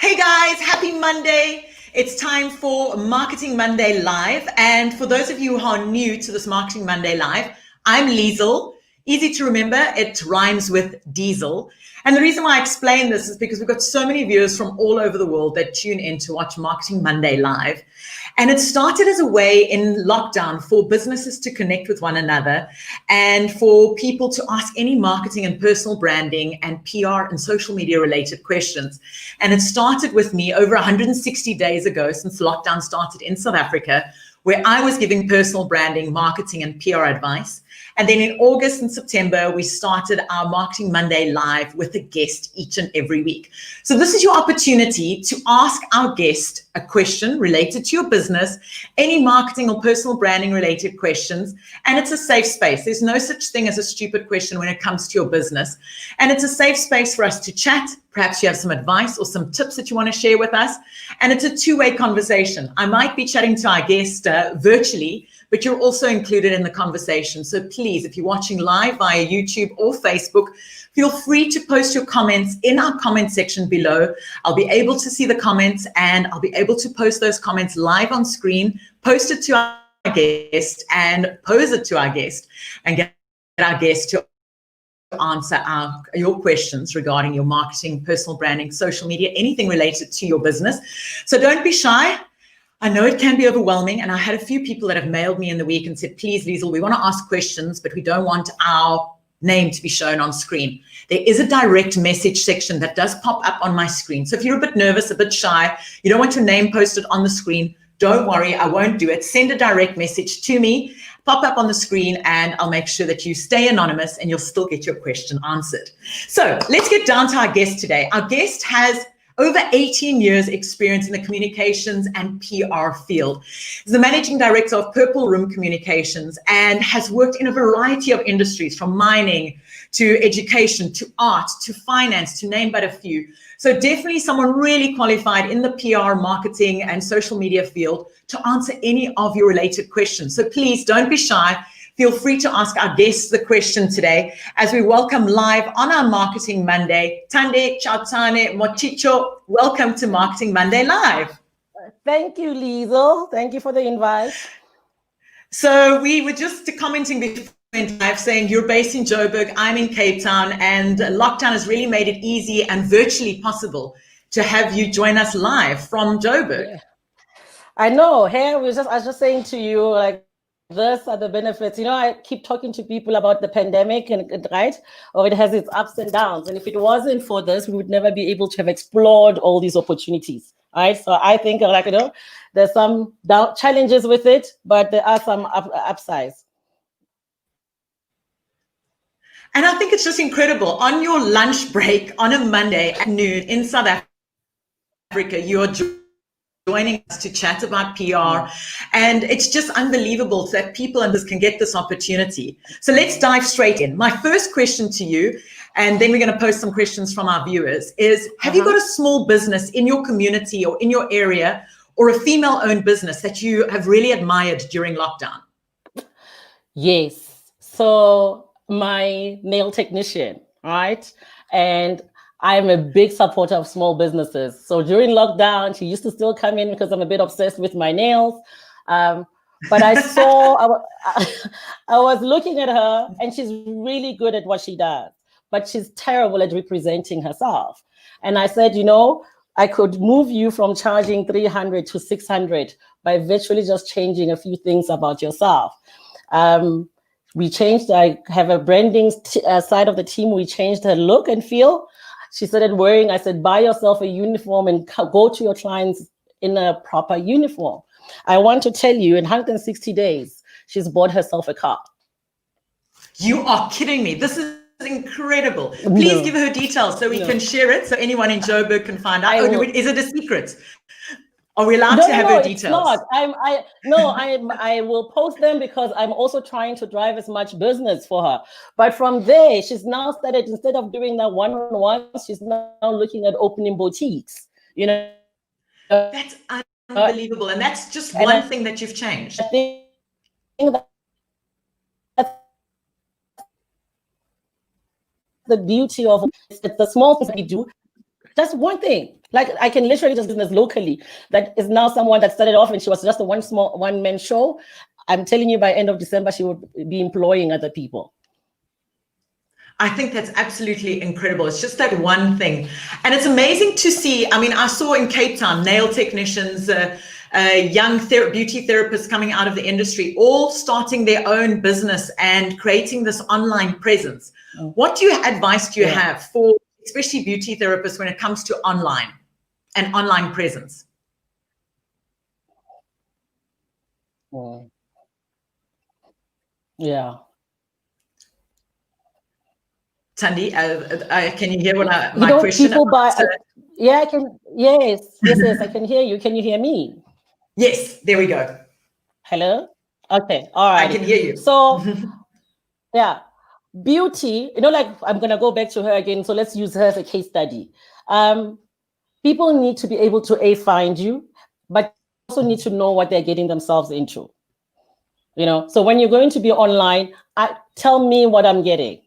Hey guys, happy Monday. It's time for Marketing Monday Live. And for those of you who are new to this Marketing Monday Live, I'm Liezel. Easy to remember, it rhymes with diesel. And the reason why I explain this is because we've got so many viewers from all over the world that tune in to watch Marketing Monday Live. And it started as a way in lockdown for businesses to connect with one another and for people to ask any marketing and personal branding and PR and social media related questions. And it started with me over 160 days ago, since lockdown started in South Africa, where I was giving personal branding, marketing, and PR advice. And then in August and September, we started our Marketing Monday Live with a guest each and every week. So this is your opportunity to ask our guest a question related to your business, any marketing or personal branding related questions. And it's a safe space. There's no such thing as a stupid question when it comes to your business. And it's a safe space for us to chat. Perhaps you have some advice or some tips that you want to share with us. And it's a two-way conversation. I might be chatting to our guest virtually, but you're also included in the conversation. So please, if you're watching live via YouTube or Facebook, feel free to post your comments in our comment section below. I'll be able to see the comments and I'll be able to post those comments live on screen, post it to our guest and pose it to our guest and get our guest to answer your questions regarding your marketing, personal branding, social media, anything related to your business. So don't be shy. I know it can be overwhelming, and I had a few people that have mailed me in the week and said, please, Liezel, we want to ask questions, but we don't want our name to be shown on screen. There is a direct message section that does pop up on my screen. So if you're a bit nervous, a bit shy, you don't want your name posted on the screen, don't worry, I won't do it. Send a direct message to me, pop up on the screen, and I'll make sure that you stay anonymous and you'll still get your question answered. So let's get down to our guest today. Our guest has over 18 years experience in the communications and PR field. He's the managing director of Purple Room Communications and has worked in a variety of industries, from mining to education to art to finance, to name but a few. So definitely someone really qualified in the PR, marketing, and social media field to answer any of your related questions. So please don't be shy. Feel free to ask our guests the question today as we welcome live on our Marketing Monday, Thandi Chaotsane-Moticoe. Welcome to Marketing Monday Live. Thank you, Liezel. Thank you for the invite. So we were just commenting before live saying you're based in Joburg, I'm in Cape Town, and lockdown has really made it easy and virtually possible to have you join us live from Joburg. Yeah. I know. Hey, I was just saying to you, like, these are the benefits. You know, I keep talking to people about the pandemic, and right, or it has its ups and downs. And if it wasn't for this, we would never be able to have explored all these opportunities. Right. So I think, like, you know, there's some challenges with it, but there are some upsides. And I think it's just incredible. On your lunch break on a Monday at noon in South Africa, you're joining us to chat about PR. And it's just unbelievable that people and this can get this opportunity. So let's dive straight in. My first question to you, and then we're going to post some questions from our viewers, is have you got a small business in your community or in your area, or a female-owned business that you have really admired during lockdown? Yes. So my nail technician, right? And I'm a big supporter of small businesses. So during lockdown, she used to still come in because I'm a bit obsessed with my nails. But I saw, I was looking at her, and she's really good at what she does, but she's terrible at representing herself. And I said, you know, I could move you from charging 300 to 600 by virtually just changing a few things about yourself. We changed, I have a branding side of the team. We changed her look and feel. She started wearing, I said, buy yourself a uniform and go to your clients in a proper uniform. I want to tell you, in 160 days, she's bought herself a car. You are kidding me. This is incredible. Please give her details so we can share it so anyone in Joburg can find out. Is it a secret? Are we allowed to have her details? It's not. I will post them because I'm also trying to drive as much business for her. But from there, she's now started, instead of doing that one-on-one, she's now looking at opening boutiques. You know, that's unbelievable, and that's just one thing that you've changed. I think that's the beauty of the small things we do. That's one thing. Like I can literally just business locally. That is now someone that started off and she was just a one-man show. I'm telling you, by end of December, she would be employing other people. I think that's absolutely incredible. It's just that one thing. And it's amazing to see. I mean, I saw in Cape Town, nail technicians, young beauty therapists coming out of the industry, all starting their own business and creating this online presence. What advice do you have for especially beauty therapists when it comes to online and online presence? Yeah. Thandi, can you hear what my question? People buy. Yeah, I can. Yes, I can hear you. Can you hear me? Yes, there we go. Hello. Okay. All right. I can hear you. So, yeah, beauty. Like I'm gonna go back to her again. So let's use her as a case study. People need to be able to find you, but also need to know what they're getting themselves into. So when you're going to be online, tell me what I'm getting.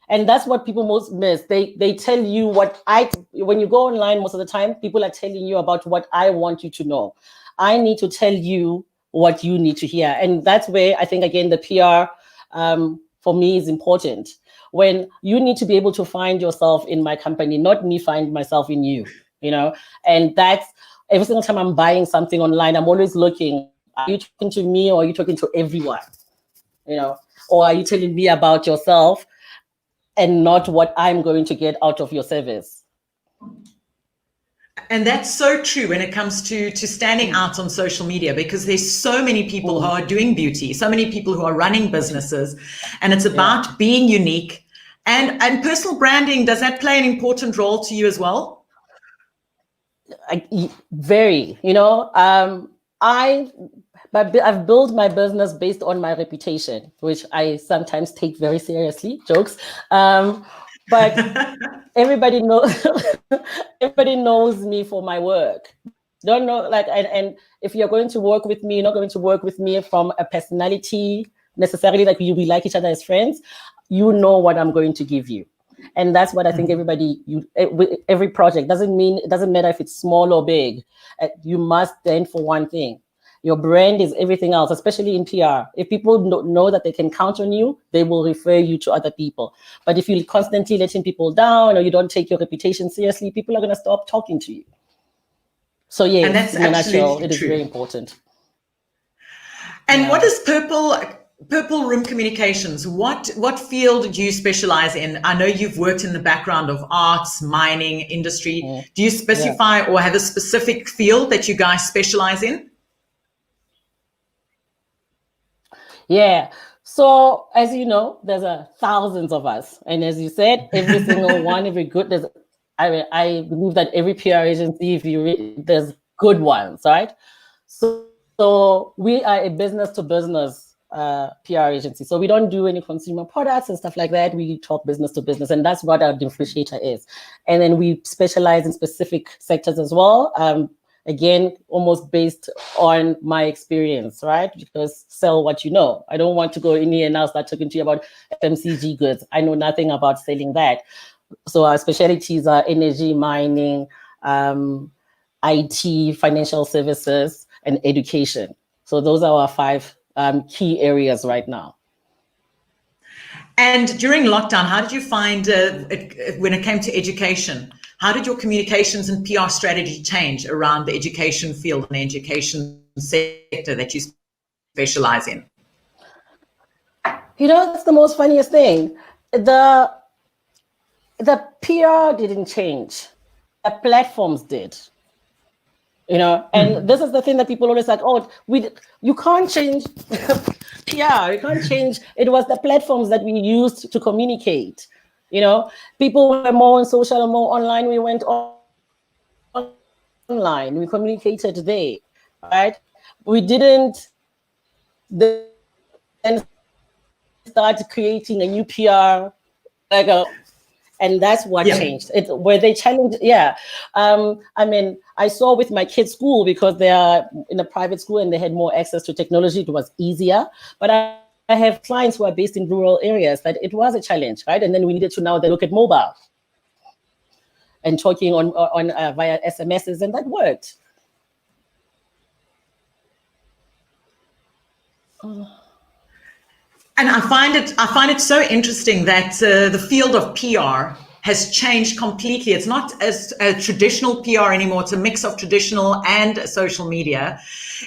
And that's what people most miss. They tell you when you go online, most of the time, people are telling you about what I want you to know. I need to tell you what you need to hear. And that's where I think, again, the PR for me is important. When you need to be able to find yourself in my company, not me find myself in you, and that's every single time I'm buying something online, I'm always looking, are you talking to me or are you talking to everyone? Or are you telling me about yourself and not what I'm going to get out of your service? And that's so true when it comes to standing out on social media, because there's so many people who are doing beauty, so many people who are running businesses, and it's about being unique. And personal branding, does that play an important role to you as well? Very, I've built my business based on my reputation, which I sometimes take very seriously, jokes. But everybody knows me for my work. Don't know, and if you're going to work with me, you're not going to work with me from a personality necessarily, like we like each other as friends. You know what I'm going to give you. And that's what I think every project it doesn't matter if it's small or big. You must stand for one thing. Your brand is everything else, especially in PR. If people know that they can count on you, they will refer you to other people. But if you're constantly letting people down or you don't take your reputation seriously, people are going to stop talking to you. So yes, and that's in a nutshell, it is true. very important. And what is Purple Room Communications? What field do you specialize in? I know you've worked in the background of arts, mining, industry. Do you specify or have a specific field that you guys specialize in? Yeah. So as you know, there's thousands of us. And as you said, every single one, I believe that every PR agency, if you read, there's good ones, right? So we are a business to business PR agency. So we don't do any consumer products and stuff like that. We talk business to business, and that's what our differentiator is. And then we specialize in specific sectors as well. Again, almost based on my experience, right? Because sell what you know. I don't want to go in here and now start talking to you about FMCG goods. I know nothing about selling that. So our specialties are energy, mining, IT, financial services, and education. So those are our 5 key areas right now. And during lockdown, how did you find when it came to education? How did your communications and PR strategy change around the education field and the education sector that you specialize in? That's the most funniest thing. The PR didn't change. The platforms did. And this is the thing that people always like, you can't change PR, you can't change. It was the platforms that we used to communicate. People were more on social and more online. We went online. We communicated there, right? We didn't then start creating a new PR, and that's what changed. Where they challenged, I saw with my kids' school, because they are in a private school and they had more access to technology, it was easier. But I have clients who are based in rural areas that it was a challenge, right? And then we needed to now look at mobile. and talking on via SMSs, and that worked. And I find it so interesting that the field of PR has changed completely. It's not as a traditional PR anymore. It's a mix of traditional and social media.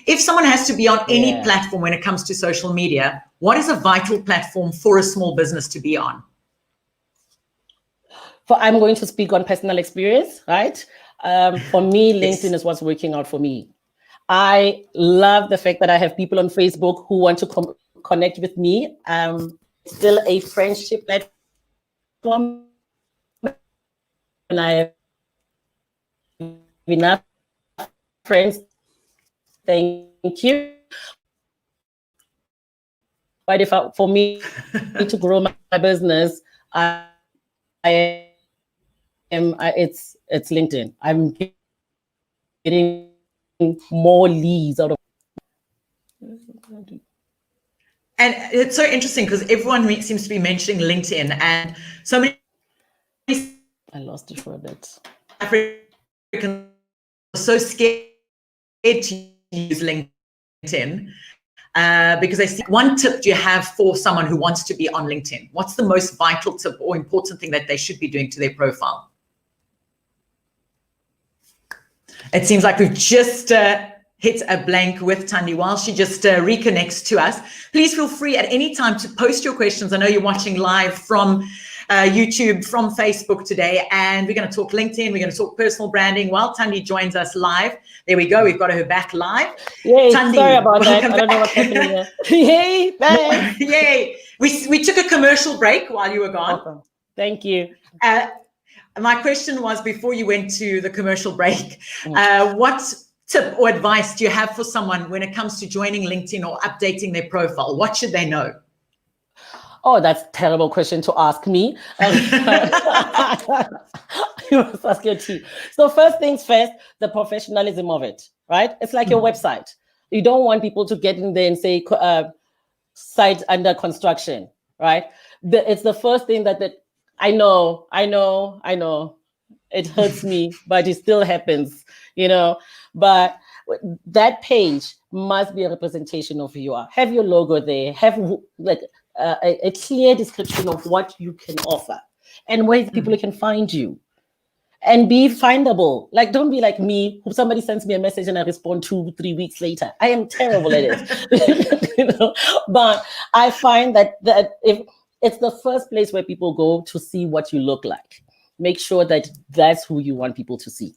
If someone has to be on any platform when it comes to social media, what is a vital platform for a small business to be on? I'm going to speak on personal experience, right? For me, LinkedIn is what's working out for me. I love the fact that I have people on Facebook who want to connect with me. Still a friendship platform, and I have enough friends. Thank you. But for me to grow my business, it's LinkedIn. I'm getting more leads out of. And it's so interesting because everyone seems to be mentioning LinkedIn, and so many. I lost it for a bit. Africans are so scared to use LinkedIn because they see. One tip do you have for someone who wants to be on LinkedIn? What's the most vital tip or important thing that they should be doing to their profile? It seems like we've just hit a blank with Thandi while she just reconnects to us. Please feel free at any time to post your questions. I know you're watching live from YouTube, from Facebook today, and we're going to talk LinkedIn. We're going to talk personal branding while Thandi joins us live. There we go. We've got her back live. Yay, Thandi, sorry about that. back. I don't know what's happening here. Yay, thanks. Yay. We took a commercial break while you were gone. Awesome. Thank you. My question was, before you went to the commercial break, what tip or advice do you have for someone when it comes to joining LinkedIn or updating their profile? What should they know? Oh, that's a terrible question to ask me. You must ask your team. So first things first, the professionalism of it, right? It's like your website. You don't want people to get in there and say site under construction, right? It's the first thing that I know. It hurts me, but it still happens, But that page must be a representation of who you are. Have your logo there. Have a clear description of what you can offer and where people can find you. And be findable. Like, don't be like me, who somebody sends me a message and I respond 2-3 weeks later. I am terrible at it. But I find that if it's the first place where people go to see what you look like, make sure that that's who you want people to see.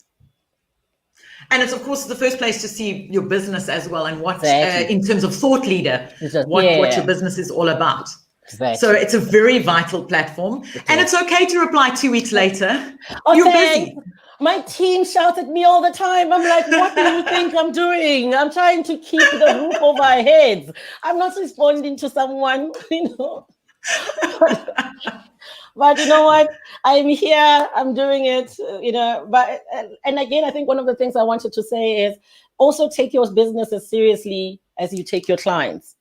And it's, of course, the first place to see your business as well, and what, in terms of thought leader, what your business is all about. Exactly. So it's a very vital platform. And it's okay to reply 2 weeks later. Oh, you're busy. My team shouts at me all the time. I'm like, what do you think I'm doing? I'm trying to keep the roof over our heads. I'm not responding to someone, But you know what? I'm here. I'm doing it, But, and again, I think one of the things I wanted to say is also take your business as seriously as you take your clients.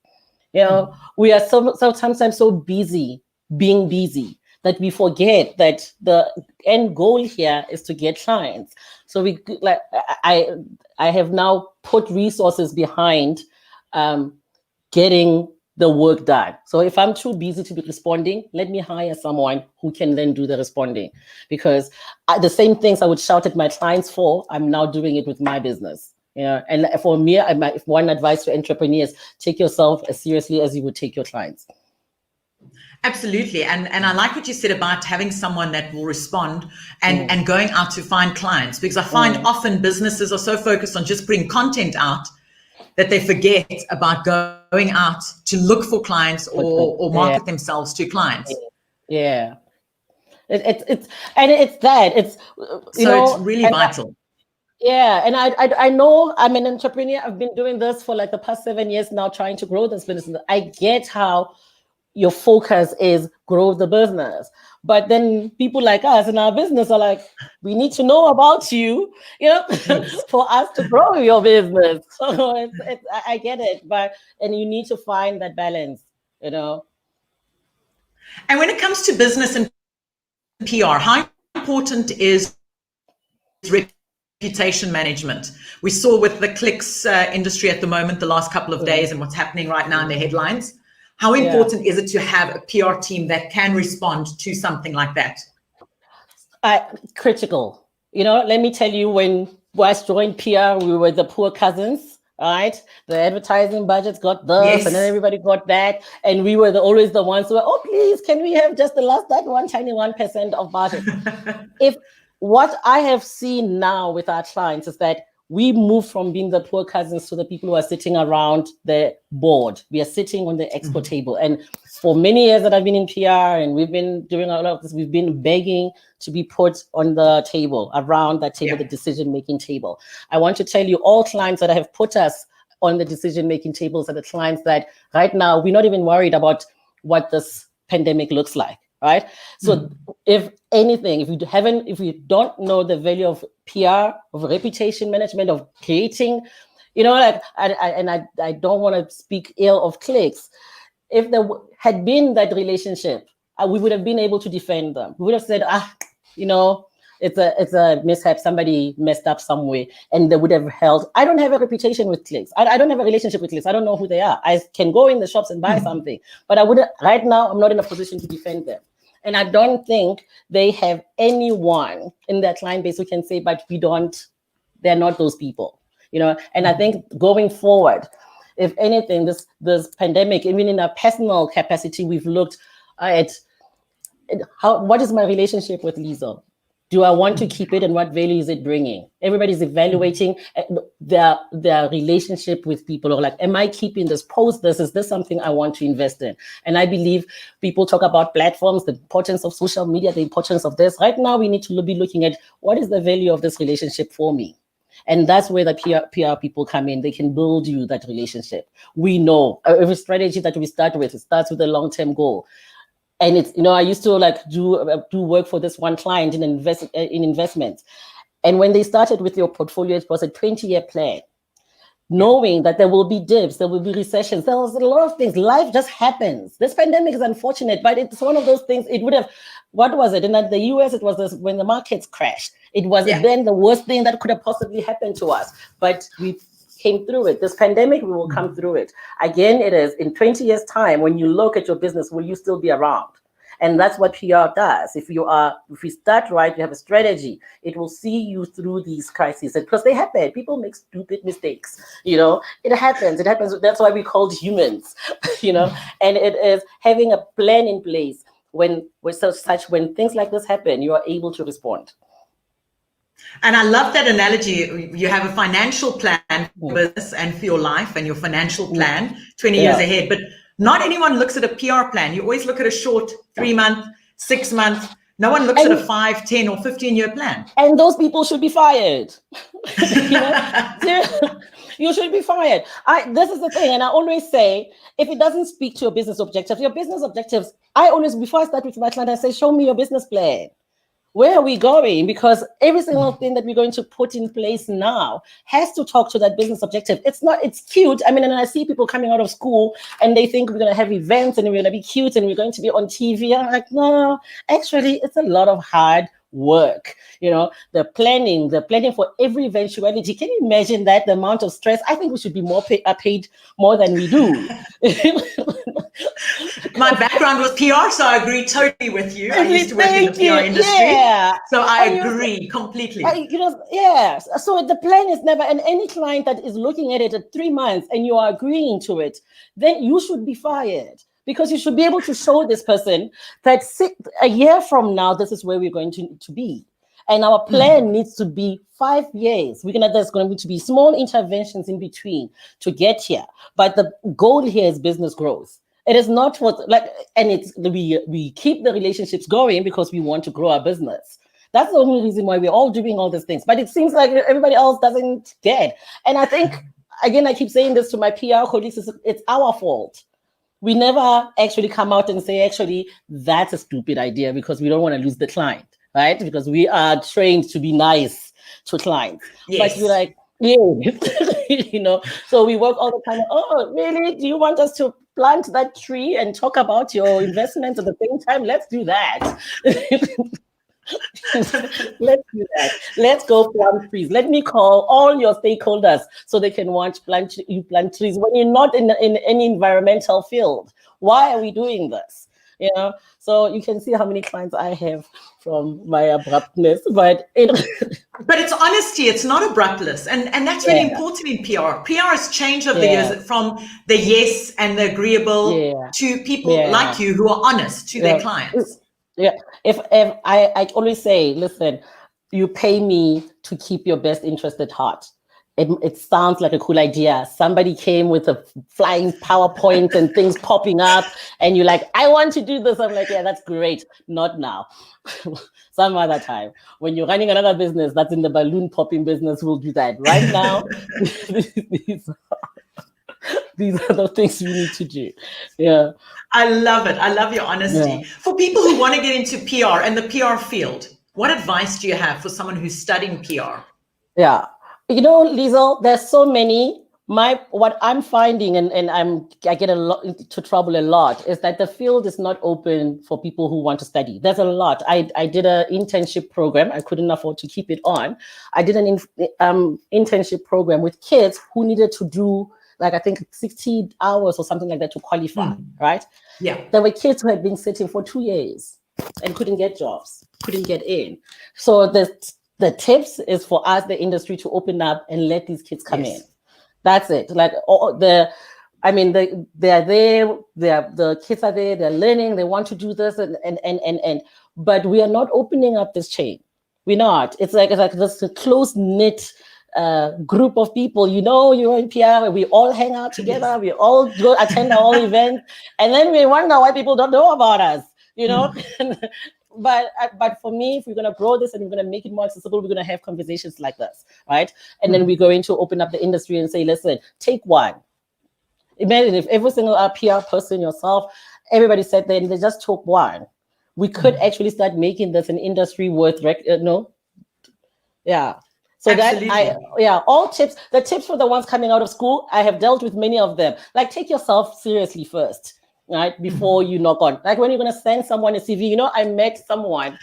We are sometimes so busy being busy that we forget that the end goal here is to get clients. So I have now put resources behind getting the work done. So if I'm too busy to be responding, let me hire someone who can then do the responding, because the same things I would shout at my clients for, I'm now doing it with my business. And for me, one advice to entrepreneurs: take yourself as seriously as you would take your clients. Absolutely. And I like what you said about having someone that will respond and going out to find clients, because I find often businesses are so focused on just putting content out that they forget about going out to look for clients or market themselves to clients. Yeah. It's really vital. And I know I'm an entrepreneur. I've been doing this for like the past 7 years now, trying to grow this business. I get how your focus is grow the business, but then people like us in our business are like, we need to know about you, for us to grow your business. So I get it, and you need to find that balance, And when it comes to business and PR, how important is reputation management. We saw with the clicks industry at the moment, the last couple of days, and what's happening right now in the headlines. How important is it to have a PR team that can respond to something like that? Critical. Let me tell you, when I joined PR, we were the poor cousins, right? The advertising budgets got this, and then everybody got that, and we were always the ones who were, oh, please, can we have just that one tiny 1% of budget? If what I have seen now with our clients is that we move from being the poor cousins to the people who are sitting around the board. We are sitting on the expo table. And for many years that I've been in PR and we've been doing a lot of this, we've been begging to be put on the table, around that table, the decision-making table. I want to tell you, all clients that have put us on the decision-making tables are the clients that right now, we're not even worried about what this pandemic looks like. Right. So if anything, if you don't know the value of PR, of reputation management, of creating, I don't want to speak ill of clicks. If there had been that relationship, we would have been able to defend them. We would have said, it's a mishap. Somebody messed up somewhere, and they would have held. I don't have a reputation with clicks. I don't have a relationship with clicks. I don't know who they are. I can go in the shops and buy something, but I wouldn't. Right now, I'm not in a position to defend them. And I don't think they have anyone in their client base who can say, but they're not those people, And I think going forward, if anything, this pandemic, even in a personal capacity, we've looked at what is my relationship with Liezel? Do I want to keep it, and what value is it bringing? Everybody's evaluating their relationship with people, or like, am I keeping this post? Is this something I want to invest in? And I believe people talk about platforms, the importance of social media, the importance of this. Right now, we need to be looking at what is the value of this relationship for me? And that's where the PR people come in. They can build you that relationship. We know every strategy that we start with, it starts with a long-term goal. And it's, I used to do work for this one client in investments. And when they started with your portfolio, it was a 20-year plan, knowing that there will be dips, there will be recessions. There was a lot of things. Life just happens. This pandemic is unfortunate, but it's one of those things. It would have, what was it? In the US, it was when the markets crashed. It was then the worst thing that could have possibly happened to us. But we came through it. This pandemic, we will come through it. Again, it is in 20 years' time, when you look at your business, will you still be around? And that's what PR does. If you start right, you have a strategy, it will see you through these crises. Because they happen. People make stupid mistakes. It happens. That's why we're called humans, and it is having a plan in place when things like this happen, you are able to respond. And I love that analogy. You have a financial plan for business and for your life, and your financial plan 20 years ahead. But not anyone looks at a PR plan. You always look at a short 3-month, 6-month. No one looks at a 5, 10, or 15-year plan. And those people should be fired. You should be fired. This is the thing. And I always say, if it doesn't speak to your business objectives, I always, before I start with my client, I say, show me your business plan. Where are we going? Because every single thing that we're going to put in place now has to talk to that business objective. It's cute. I mean, and I see people coming out of school and they think we're going to have events and we're going to be cute and we're going to be on TV. I'm like, no, actually, it's a lot of hard work. The planning for every eventuality. Can you imagine that, the amount of stress? I think we should be paid more than we do. My background was PR, so I agree totally with you. I used to work in the PR industry, so I agree completely. So the plan is never, and any client that is looking at it at 3 months and you are agreeing to it, then you should be fired. Because you should be able to show this person that a year from now, this is where we're going to be. And our plan needs to be 5 years. There's going to be small interventions in between to get here. But the goal here is business growth. It is not we keep the relationships going because we want to grow our business. That's the only reason why we're all doing all these things. But it seems like everybody else doesn't get. And I think, again, I keep saying this to my PR colleagues, it's our fault. We never actually come out and say, actually, that's a stupid idea, because we don't want to lose the client, right? Because we are trained to be nice to clients. Yes. But we're like, so we work all the time. Oh, really? Do you want us to plant that tree and talk about your investments at the same time? Let's do that. Let's do that. Let's go plant trees. Let me call all your stakeholders so they can watch you plant trees when you're not in any environmental field. Why are we doing this? You know, so you can see how many clients I have from my abruptness, but but it's honesty. It's not abruptness, and that's really important in PR. PR has changed over the years from the yes and the agreeable to people like you who are honest to their clients. Yeah, if I always say, listen, you pay me to keep your best interest at heart. It sounds like a cool idea. Somebody came with a flying PowerPoint and things popping up, and you're like, I want to do this. I'm like, yeah, that's great. Not now. Some other time. When you're running another business that's in the balloon popping business, we'll do that. Right now, these are the things we need to do. Yeah. I love it. I love your honesty. Yeah. For people who want to get into PR and the PR field, what advice do you have for someone who's studying PR? Yeah. You know, Liezel, there's so many. What I'm finding, and I get into trouble a lot, is that the field is not open for people who want to study. There's a lot. I did an internship program. I couldn't afford to keep it on. I did an internship program with kids who needed to do, like, I think 60 hours or something like that to qualify, right? Yeah. There were kids who had been sitting for 2 years and couldn't get jobs, couldn't get in. So the tips is for us, the industry, to open up and let these kids come in. That's it. Like, they're there, the kids are there, they're learning, they want to do this, and but we are not opening up this chain. We're not. It's like this close-knit group of people. You know, you're in PR, we all hang out together, we all go attend our events, and then we wonder why people don't know about us, you know? But for me, if we're going to grow this and we're going to make it more accessible, we're going to have conversations like this, right? And then we're going to open up the industry and say, listen, take one. Imagine if every single PR person, yourself, everybody said that, and they just took one. We could actually start making this an industry worth, Yeah. So absolutely. All tips, the tips for the ones coming out of school, I have dealt with many of them. Like, take yourself seriously first. Right before you knock on, like when you're gonna send someone a CV. You know, I met someone.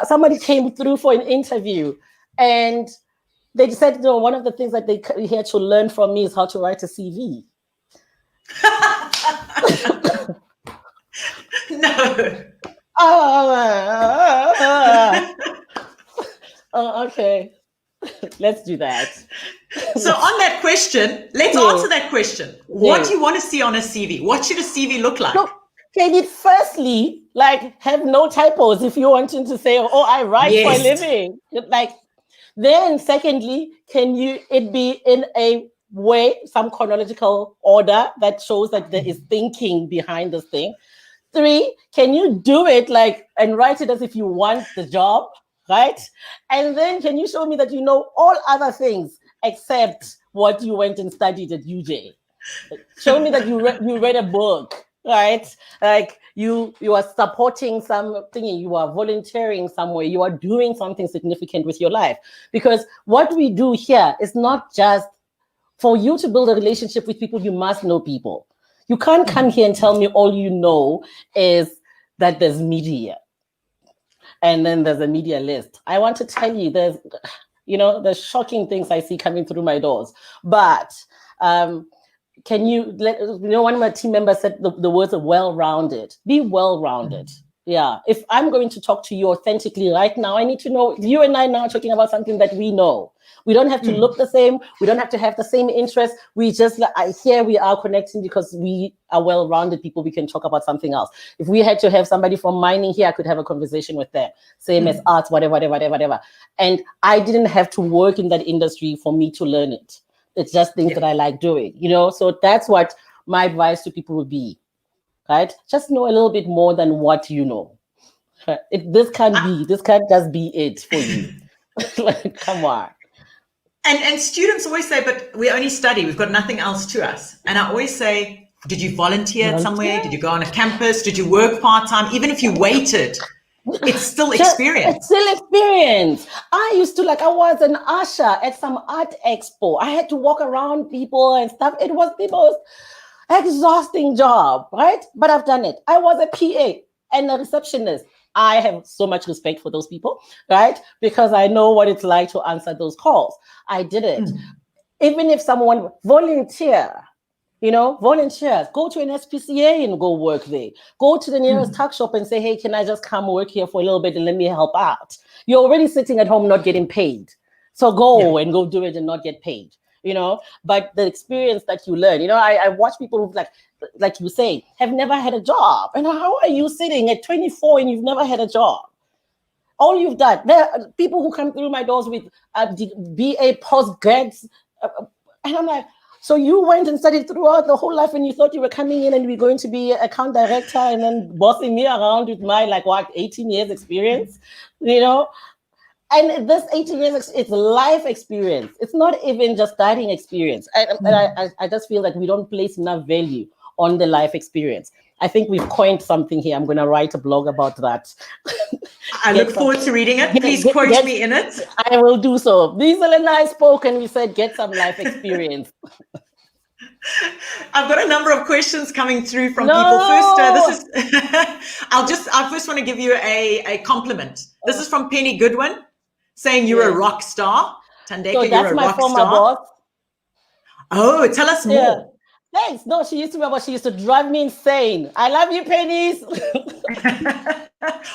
Somebody came through for an interview, and they said, you know, one of the things that they had to learn from me is how to write a CV. No. Okay. Let's do that. So on that question, let's answer that question. What do you want to see on a CV? What should a CV look like? Look, can it firstly, like, have no typos if you're wanting to say, oh, I write for a living? Like, then secondly, can it be in a way, some chronological order that shows that there is thinking behind this thing? 3, can you do it and write it as if you want the job? Right? And then can you show me that you know all other things except what you went and studied at UJ? Show me that you read a book, right? Like you are supporting something, you are volunteering somewhere, you are doing something significant with your life. Because what we do here is not just for you to build a relationship with people, you must know people. You can't come here and tell me all you know is that there's media. And then there's a media list. I want to tell you, there's shocking things I see coming through my doors. But can you one of my team members said the words are well-rounded. Be well-rounded. Yeah. If I'm going to talk to you authentically right now, I need to know you and I now are talking about something that we know. We don't have to look the same. We don't have to have the same interests. We just, here we are connecting because we are well-rounded people. We can talk about something else. If we had to have somebody from mining here, I could have a conversation with them. Same as arts, whatever. And I didn't have to work in that industry for me to learn it. It's just things that I like doing, So that's what my advice to people would be, right? Just know a little bit more than what you know. This can't just be it for you. Like, come on. And students always say, but we only study, we've got nothing else to us. And I always say, did you volunteer somewhere? Did you go on a campus? Did you work part-time? Even if you waited, it's still experience. It's still experience. I used to, I was an usher at some art expo. I had to walk around people and stuff. It was the most exhausting job, right? But I've done it. I was a PA. And the receptionist, I have so much respect for those people, right? Because I know what it's like to answer those calls. I did it. Even if someone volunteers, go to an SPCA and go work there. Go to the nearest tuck shop and say, hey, can I just come work here for a little bit and let me help out? You're already sitting at home not getting paid. So go and go do it and not get paid, But the experience that you learn, I watch people who, like you say, have never had a job. And how are you sitting at 24 and you've never had a job? All you've done, there are people who come through my doors with BA postgrads. And I'm like, so you went and studied throughout the whole life and you thought you were coming in and we're going to be account director and then bossing me around with my 18 years experience, And this 18 years, it's life experience. It's not even just studying experience. And I just feel that we don't place enough value on the life experience. I think we've coined something here. I'm going to write a blog about that. I look forward to reading it. Please quote me in it. I will do so. Liezel and I spoke and we said, get some life experience. I've got a number of questions coming through from people. First, I first want to give you a compliment. This is from Penny Goodwin saying you're a rock star. Thandeka, so you're a rock star. Boss. Oh, tell us more. Thanks. No, she used to drive me insane. I love you, Pennies.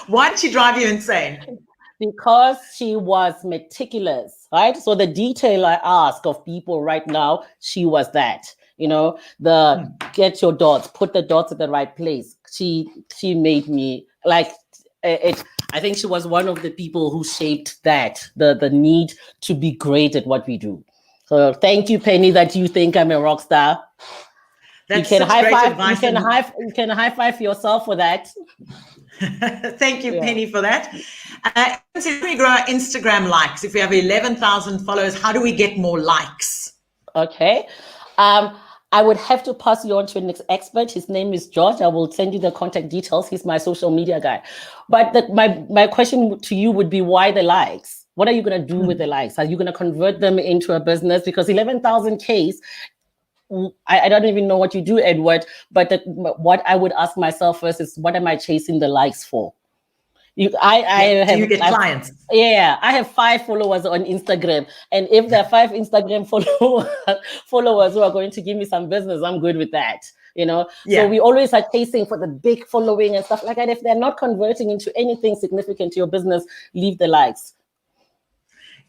Why did she drive you insane? Because she was meticulous, right? So the detail I ask of people right now, she was that. Get your dots, put the dots at the right place. She made me it. I think she was one of the people who shaped that, the need to be great at what we do. So thank you, Penny, that you think I'm a rock star. That's you can such high great five. Advice You can high five yourself for that. Thank you, Penny, for that. If we grow our Instagram likes, if we have 11,000 followers, how do we get more likes? Okay. I would have to pass you on to an expert. His name is George. I will send you the contact details. He's my social media guy. But my question to you would be, why the likes? What are you going to do with the likes? Are you going to convert them into a business? Because 11,000 Ks, I don't even know what you do, Edward. But what I would ask myself first is, what am I chasing the likes for? Do you get clients? I have 5 followers on Instagram. And if there are 5 Instagram followers who are going to give me some business, I'm good with that. So we always are chasing for the big following and stuff like that. If they're not converting into anything significant to your business, leave the likes.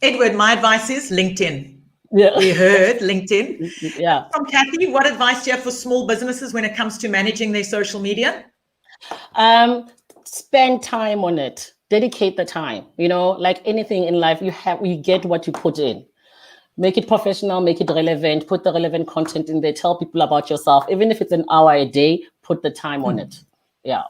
Edward, my advice is LinkedIn. Yeah. We heard LinkedIn. Yeah. From Kathy, what advice do you have for small businesses when it comes to managing their social media? Spend time on it. Dedicate the time. Like anything in life, you get what you put in. Make it professional, make it relevant, put the relevant content in there, tell people about yourself. Even if it's an hour a day, put the time on it. Yeah.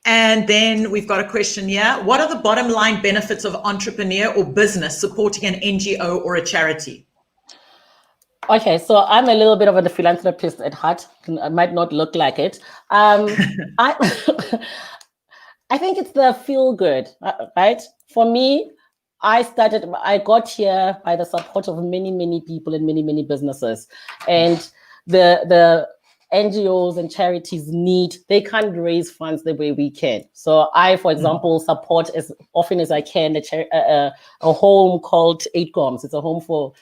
And then we've got a question here. What are the bottom line benefits of entrepreneur or business supporting an NGO or a charity? Okay, so I'm a little bit of a philanthropist at heart. I might not look like it. I think it's the feel good, right? For me, I got here by the support of many, many people and many, many businesses. And the NGOs and charities they can't raise funds the way we can. So I, for example, support as often as I can a home called 8GOMS. It's a home for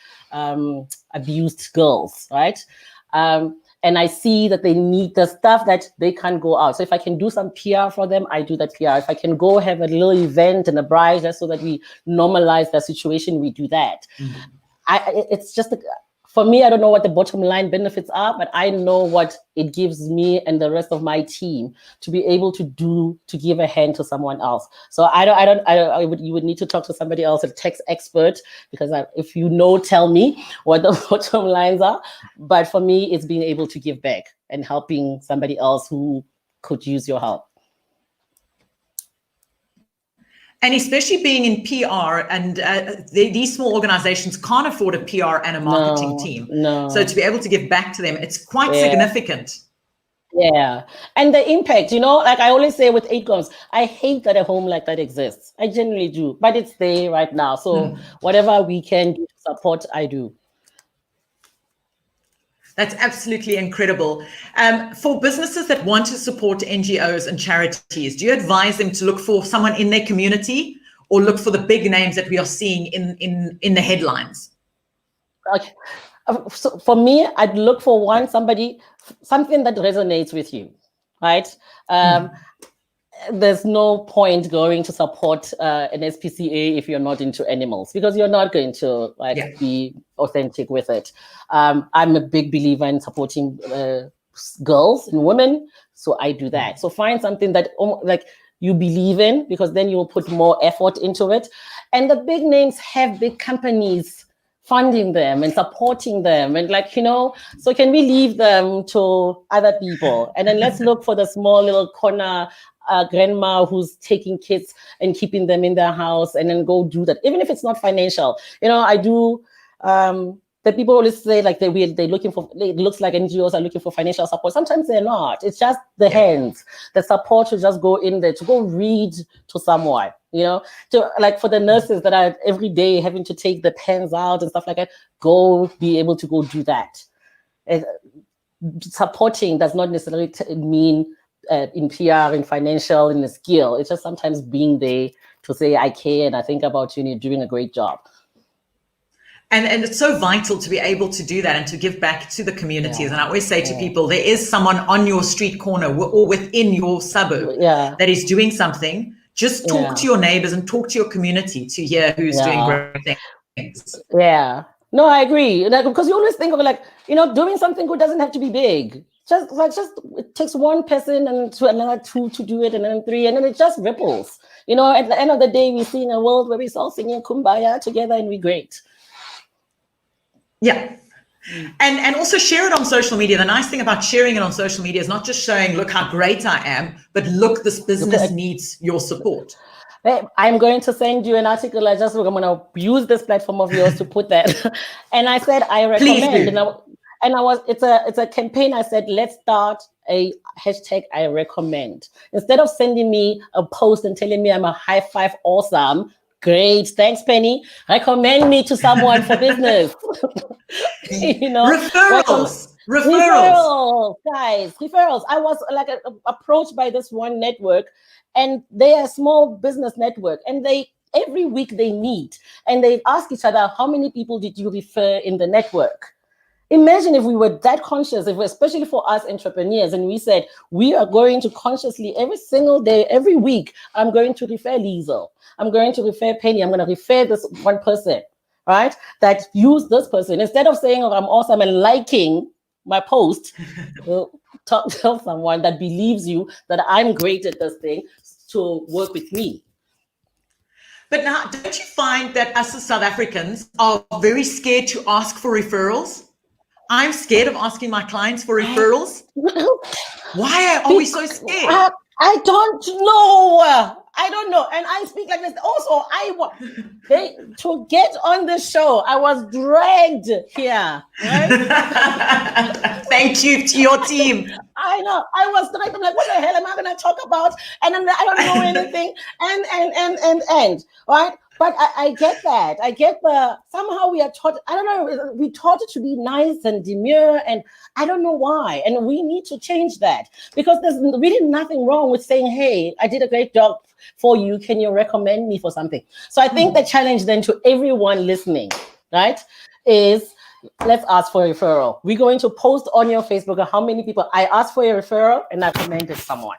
abused girls, right? And I see that they need the stuff that they can't go out. So if I can do some PR for them, I do that PR. If I can go have a little event and a bride just so that we normalize the situation, we do that. It's just for me, I don't know what the bottom line benefits are, but I know what it gives me and the rest of my team to be able to give a hand to someone else. So you would need to talk to somebody else, a tax expert, because if you know, tell me what the bottom lines are. But for me, it's being able to give back and helping somebody else who could use your help. And especially being in PR, and these small organizations can't afford a PR and a marketing team. No. So to be able to give back to them, it's quite significant. Yeah. And the impact, like I always say with 8GOMS, I hate that a home like that exists. I genuinely do, but it's there right now. So whatever we can do to support, I do. That's absolutely incredible. For businesses that want to support NGOs and charities, do you advise them to look for someone in their community or look for the big names that we are seeing in the headlines? Okay. So for me, I'd look for something that resonates with you, right? There's no point going to support an SPCA if you're not into animals, because you're not going to be authentic with it. I'm a big believer in supporting girls and women, so I do that. So find something that you believe in, because then you'll put more effort into it. And the big names have big companies funding them and supporting them, and so can we leave them to other people, and then let's look for the small little corner grandma who's taking kids and keeping them in their house, and then go do that, even if it's not financial. I do. The people always say they're looking for. It looks like NGOs are looking for financial support. Sometimes they're not. It's just the hands. The support to just go in there, to go read to someone. For the nurses that are every day having to take the pens out and stuff like that, go be able to go do that. Supporting does not necessarily mean in PR, in financial, in the skill. It's just sometimes being there to say, I care and I think about you and you're doing a great job. And it's so vital to be able to do that and to give back to the communities. And I always say to people, there is someone on your street corner or within your suburb that is doing something. Just talk to your neighbors and talk to your community to hear who's doing great things. Yeah. No, I agree. Because you always think of doing something good doesn't have to be big. Just it takes one person and to another two to do it, and then three, and then it just ripples. At the end of the day, we see in a world where we're all singing Kumbaya together and we're great. Yeah. And also share it on social media. The nice thing about sharing it on social media is not just showing, look how great I am, but look, this business needs your support. I'm going to send you an article. I'm going to use this platform of yours to put that. And I said, I recommend. It's a campaign. I said, let's start a hashtag I recommend. Instead of sending me a post and telling me I'm a high five awesome, great, thanks, Penny, recommend me to someone for business. Referrals, guys, referrals. I was approached by this one network, and they are a small business network, and every week they meet and they ask each other, how many people did you refer in the network? Imagine if we were that conscious, especially for us entrepreneurs, and we said, we are going to consciously every single day, every week, I'm going to refer Liezel, I'm going to refer Penny, I'm going to refer this one person, right? That use this person. Instead of saying, oh, I'm awesome and liking my post, tell someone that believes you that I'm great at this thing to work with me. But now, don't you find that us as South Africans are very scared to ask for referrals? I'm scared of asking my clients for referrals. Why are we so scared? I don't know. I don't know. And I speak like this. Also, to get on the show, I was dragged here. Right? Thank you to your team. I know. I was dragged. I'm like, what the hell am I going to talk about? And then I don't know anything. And right? But I get that. I get somehow we are taught, I don't know, we taught it to be nice and demure, and I don't know why. And we need to change that, because there's really nothing wrong with saying, hey, I did a great job for you. Can you recommend me for something? So I think the challenge then to everyone listening, right, is let's ask for a referral. We're going to post on your Facebook how many people I asked for a referral and I recommended someone.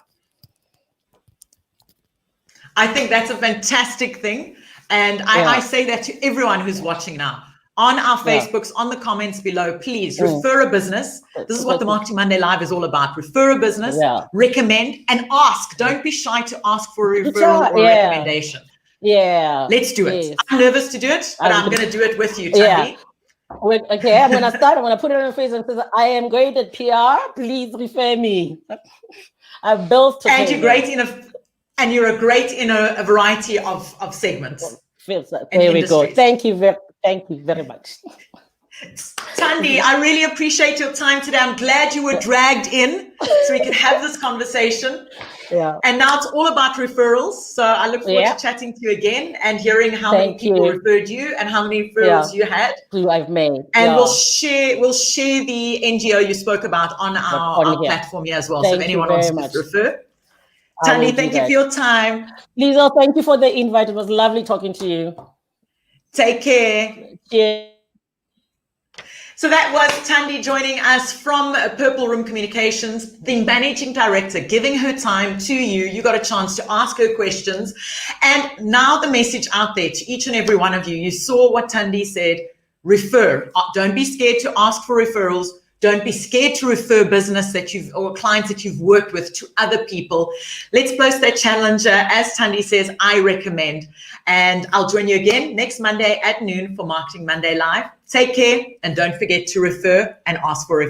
I think that's a fantastic thing. And I say that to everyone who's watching now. On our Facebooks, on the comments below, please refer a business. This is what the Marketing Monday Live is all about. Refer a business, recommend, and ask. Don't be shy to ask for a referral or a recommendation. Yeah. Let's do it. I'm nervous to do it, but I'm going to do it with you, Thandi. Okay, I'm going to start. I'm going to put it on your face and say, I am great at PR. Please refer me. I've built. And you're great you're great in a variety of segments. There we go. Thank you very much. Thandi, I really appreciate your time today. I'm glad you were dragged in so we could have this conversation. Yeah. And now it's all about referrals. So I look forward to chatting to you again and hearing how many people referred you and how many referrals you had. I've made. And we'll share the NGO you spoke about on our platform here as well. So if anyone wants to refer. Thandi, thank you for your time. Liezel, thank you for the invite. It was lovely talking to you. Take care. Cheers. So that was Thandi joining us from Purple Room Communications, the managing director, giving her time to you. You got a chance to ask her questions. And now the message out there to each and every one of you. You saw what Thandi said. Refer. Don't be scared to ask for referrals. Don't be scared to refer business or clients that you've worked with to other people. Let's post that challenge. As Thandi says, I recommend. And I'll join you again next Monday at noon for Marketing Monday Live. Take care and don't forget to refer and ask for referrals.